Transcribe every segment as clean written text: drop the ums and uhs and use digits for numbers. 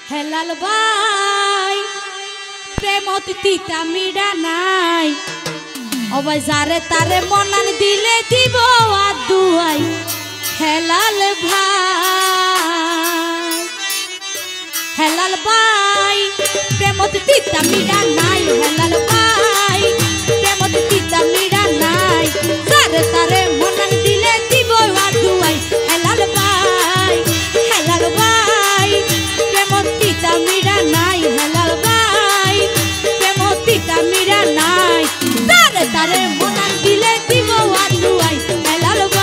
হেলাল ভাই প্রেমত তিতা মিডা নাই অবাই যারে তারে মনান দিলে দিব আর দুয়াই হেলাল ভাই প্রেমত তিতা মিডা নাই হেলাল ভাই প্রেমত তিতা মিডা নাই যারে তারে মনান দিলে দিব আর দুয়াই হেলাল ভাই প্রেমত তিতা মিডা নাই হেলাল ভাই প্রেমত তিতা মিডা নাই যারে তারে মনান দিলে দিব আর দুয়াই হেলাল ভাই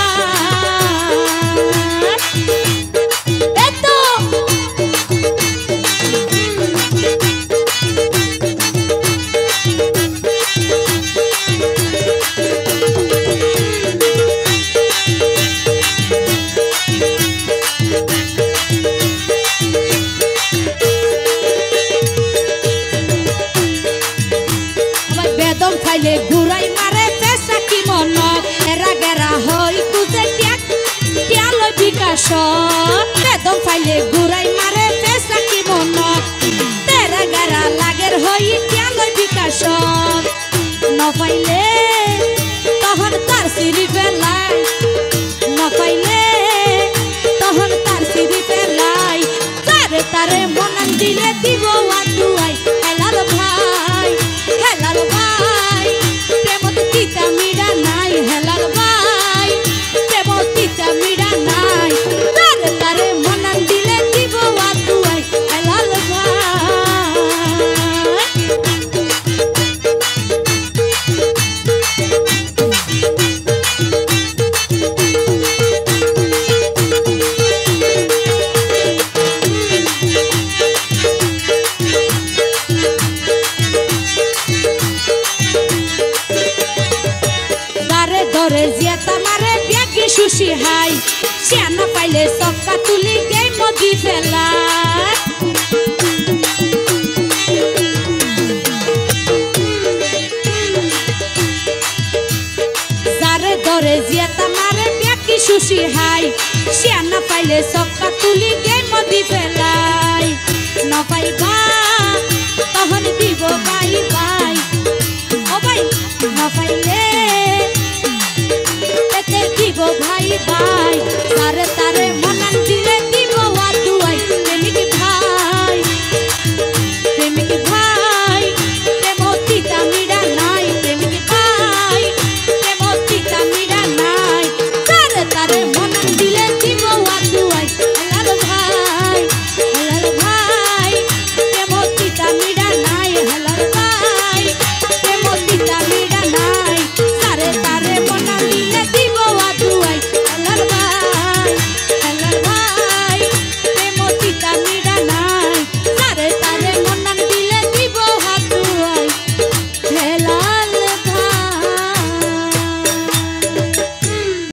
খাইলে ঘুরাই মারে পেশা কি মনক এরা গেরা হই তুজে টিয়াল বিকাশ বেদম খাইলে ঘুরাই মারে পেশা কি মনক তেরা গেরা লাগের হই টিয়াল বিকাশ নপাইলে তখন তার সিঁড়ি ফেলাই নপাইলে তখন তার সিঁড়ি ফেলাই তারে তারে মনান দিলে দিব আদুয়াই হেলাল ভাই প্রেমত তিতা মিডা নাই হেলাল ভাই প্রেমত তিতা মিডা নাই তারে তারে মনান দিলে দিব আদুয়াই হেলাল ভাই ধরে জিয়াতা মারে ব্যাগে সুশি হাই সিয়ানা পাইলে সক্কা তুলি গেই মদি ফেলা যারে ধরে জিয়াতা মারে ব্যাগে সুশি হাই সিয়ানা পাইলে সক্কা তুলি গেই মদি ফেলা